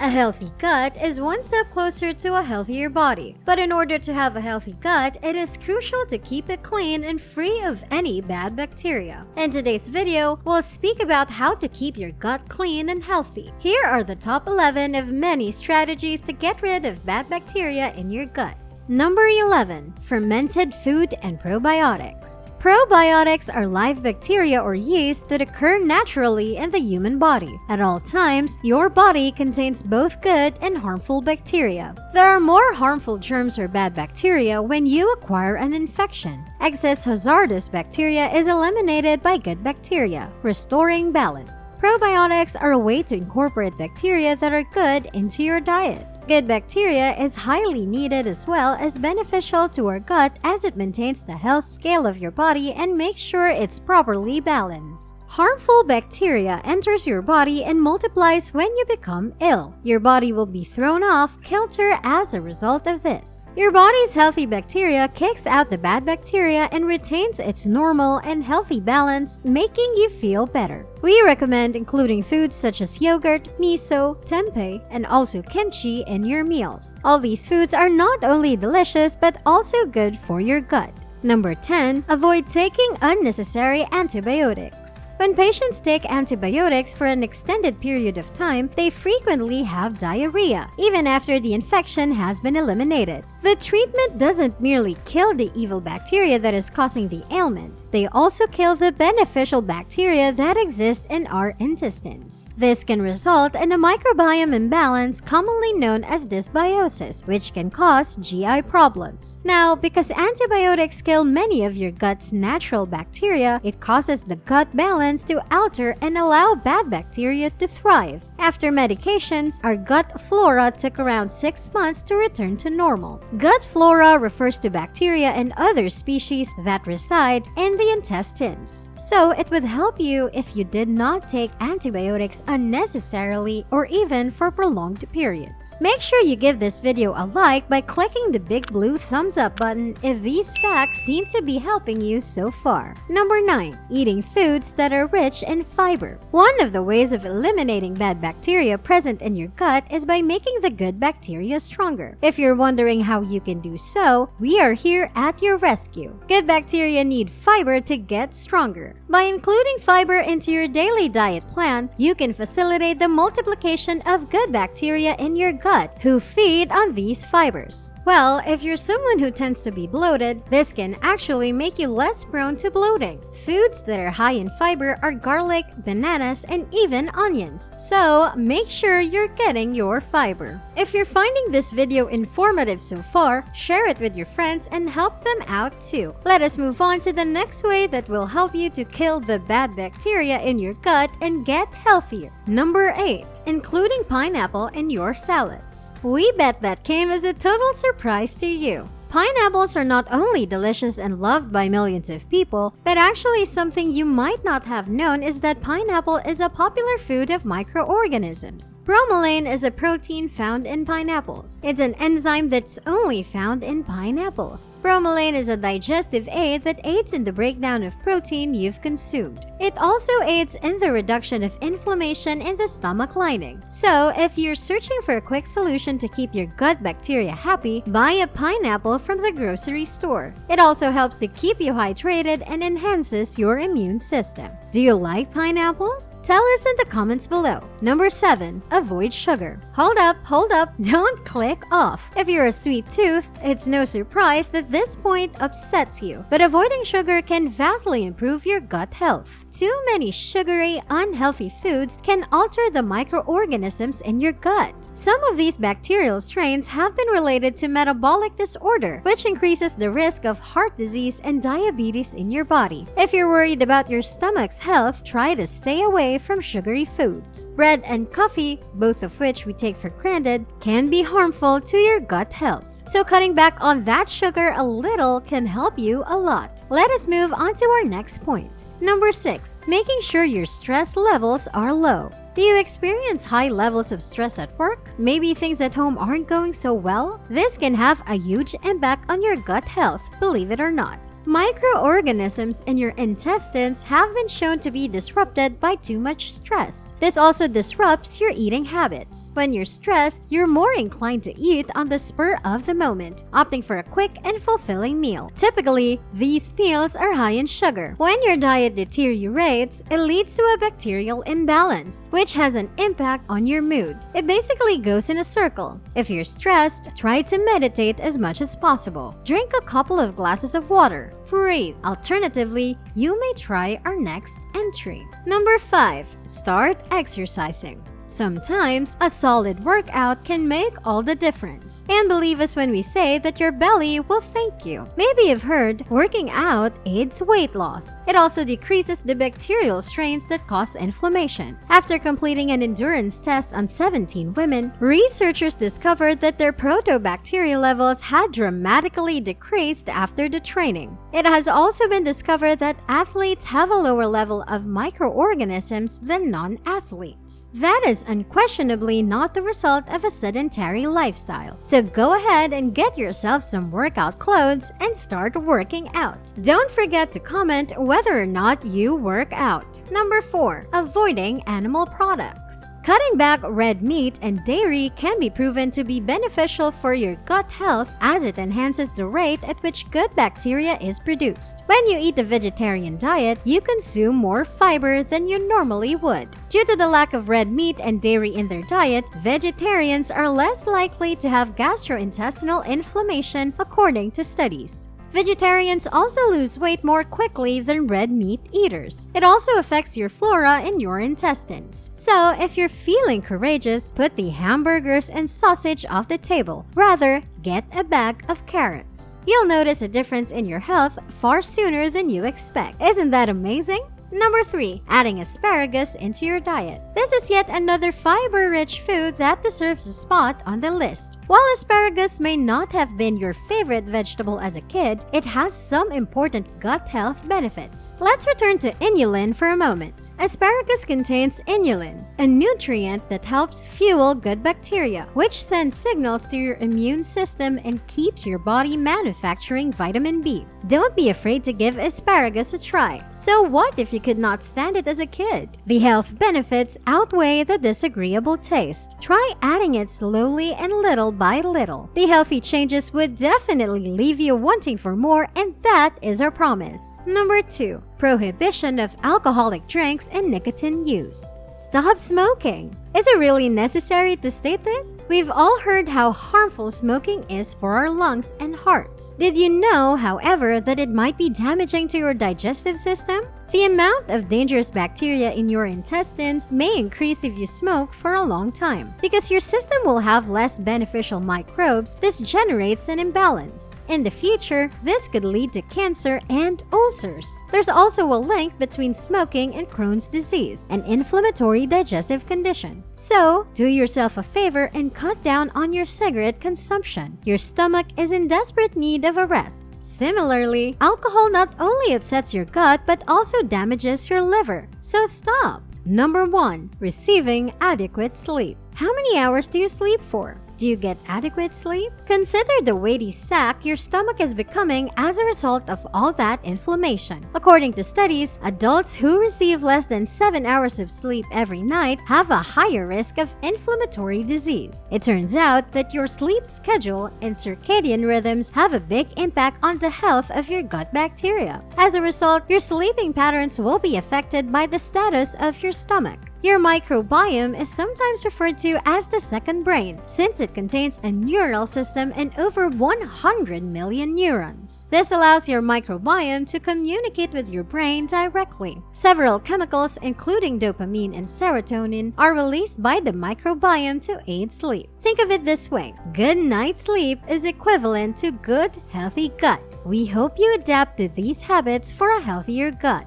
A healthy gut is one step closer to a healthier body. But in order to have a healthy gut, it is crucial to keep it clean and free of any bad bacteria. In today's video, we'll speak about how to keep your gut clean and healthy. Here are the top 11 of many strategies to get rid of bad bacteria in your gut. Number 11. Fermented food and probiotics. Probiotics are live bacteria or yeast that occur naturally in the human body. At all times, your body contains both good and harmful bacteria. There are more harmful germs or bad bacteria when you acquire an infection. Excess hazardous bacteria is eliminated by good bacteria, restoring balance. Probiotics are a way to incorporate bacteria that are good into your diet. Good bacteria is highly needed as well as beneficial to our gut as it maintains the health scale of your body and makes sure it's properly balanced. Harmful bacteria enters your body and multiplies when you become ill. Your body will be thrown off kilter as a result of this. Your body's healthy bacteria kicks out the bad bacteria and retains its normal and healthy balance, making you feel better. We recommend including foods such as yogurt, miso, tempeh, and also kimchi in your meals. All these foods are not only delicious but also good for your gut. Number 10. Avoid taking unnecessary antibiotics. When patients take antibiotics for an extended period of time, they frequently have diarrhea, even after the infection has been eliminated. The treatment doesn't merely kill the evil bacteria that is causing the ailment, they also kill the beneficial bacteria that exist in our intestines. This can result in a microbiome imbalance commonly known as dysbiosis, which can cause GI problems. Now, because antibiotics kill many of your gut's natural bacteria, it causes the gut balance to alter and allow bad bacteria to thrive. After medications, our gut flora took around 6 months to return to normal. Gut flora refers to bacteria and other species that reside in the intestines. So it would help you if you did not take antibiotics unnecessarily or even for prolonged periods. Make sure you give this video a like by clicking the big blue thumbs up button if these facts seem to be helping you so far. Number 9. Eating foods that are rich in fiber. One of the ways of eliminating bad bacteria present in your gut is by making the good bacteria stronger. If you're wondering how you can do so, we are here at your rescue. Good bacteria need fiber to get stronger. By including fiber into your daily diet plan, you can facilitate the multiplication of good bacteria in your gut who feed on these fibers. Well, if you're someone who tends to be bloated, this can actually make you less prone to bloating. Foods that are high in fiber are garlic, bananas, and even onions. So make sure you're getting your fiber. If you're finding this video informative so far, share it with your friends and help them out too. Let us move on to the next way that will help you to kill the bad bacteria in your gut and get healthier. Number 8. Including pineapple in your salads. We bet that came as a total surprise to you. Pineapples are not only delicious and loved by millions of people, but actually something you might not have known is that pineapple is a popular food of microorganisms. Bromelain is a protein found in pineapples. It's an enzyme that's only found in pineapples. Bromelain is a digestive aid that aids in the breakdown of protein you've consumed. It also aids in the reduction of inflammation in the stomach lining. So, if you're searching for a quick solution to keep your gut bacteria happy, buy a pineapple from the grocery store. It also helps to keep you hydrated and enhances your immune system. Do you like pineapples? Tell us in the comments below. Number 7. Avoid sugar. Hold up, don't click off. If you're a sweet tooth, it's no surprise that this point upsets you. But avoiding sugar can vastly improve your gut health. Too many sugary, unhealthy foods can alter the microorganisms in your gut. Some of these bacterial strains have been related to metabolic disorder, which increases the risk of heart disease and diabetes in your body. If you're worried about your stomach's health, try to stay away from sugary foods. Bread and coffee, both of which we take for granted, can be harmful to your gut health. So cutting back on that sugar a little can help you a lot. Let us move on to our next point. Number 6. Making sure your stress levels are low. Do you experience high levels of stress at work? Maybe things at home aren't going so well? This can have a huge impact on your gut health, believe it or not. Microorganisms in your intestines have been shown to be disrupted by too much stress. This also disrupts your eating habits. When you're stressed, you're more inclined to eat on the spur of the moment, opting for a quick and fulfilling meal. Typically, these meals are high in sugar. When your diet deteriorates, it leads to a bacterial imbalance, which has an impact on your mood. It basically goes in a circle. If you're stressed, try to meditate as much as possible. Drink a couple of glasses of water. Breathe. Alternatively, you may try our next entry. Number 5. Start exercising. Sometimes, a solid workout can make all the difference. And believe us when we say that your belly will thank you. Maybe you've heard working out aids weight loss. It also decreases the bacterial strains that cause inflammation. After completing an endurance test on 17 women, researchers discovered that their protobacteria levels had dramatically decreased after the training. It has also been discovered that athletes have a lower level of microorganisms than non-athletes. That is unquestionably not the result of a sedentary lifestyle. So go ahead and get yourself some workout clothes and start working out. Don't forget to comment whether or not you work out. Number 4. Avoiding animal products. Cutting back red meat and dairy can be proven to be beneficial for your gut health as it enhances the rate at which good bacteria is produced. When you eat a vegetarian diet, you consume more fiber than you normally would. Due to the lack of red meat and dairy in their diet, vegetarians are less likely to have gastrointestinal inflammation, according to studies. Vegetarians also lose weight more quickly than red meat eaters. It also affects your flora in your intestines. So, if you're feeling courageous, put the hamburgers and sausage off the table. Rather, get a bag of carrots. You'll notice a difference in your health far sooner than you expect. Isn't that amazing? Number 3. Adding asparagus into your diet. This is yet another fiber-rich food that deserves a spot on the list. While asparagus may not have been your favorite vegetable as a kid, it has some important gut health benefits. Let's return to inulin for a moment. Asparagus contains inulin, a nutrient that helps fuel good bacteria, which sends signals to your immune system and keeps your body manufacturing vitamin B. Don't be afraid to give asparagus a try. So what if you could not stand it as a kid? The health benefits outweigh the disagreeable taste. Try adding it slowly and little by little. The healthy changes would definitely leave you wanting for more, and that is our promise. Number 2. Prohibition of alcoholic drinks and nicotine use. Stop smoking. Is it really necessary to state this? We've all heard how harmful smoking is for our lungs and hearts. Did you know, however, that it might be damaging to your digestive system? The amount of dangerous bacteria in your intestines may increase if you smoke for a long time. Because your system will have less beneficial microbes, this generates an imbalance. In the future, this could lead to cancer and ulcers. There's also a link between smoking and Crohn's disease, an inflammatory digestive condition. So, do yourself a favor and cut down on your cigarette consumption. Your stomach is in desperate need of a rest. Similarly, alcohol not only upsets your gut but also damages your liver. So stop! Number 1. Receiving adequate sleep. How many hours do you sleep for? Do you get adequate sleep? Consider the weighty sack your stomach is becoming as a result of all that inflammation. According to studies, adults who receive less than 7 hours of sleep every night have a higher risk of inflammatory disease. It turns out that your sleep schedule and circadian rhythms have a big impact on the health of your gut bacteria. As a result, your sleeping patterns will be affected by the status of your stomach. Your microbiome is sometimes referred to as the second brain, since it contains a neural system and over 100 million neurons. This allows your microbiome to communicate with your brain directly. Several chemicals, including dopamine and serotonin, are released by the microbiome to aid sleep. Think of it this way: good night's sleep is equivalent to good, healthy gut. We hope you adapt to these habits for a healthier gut.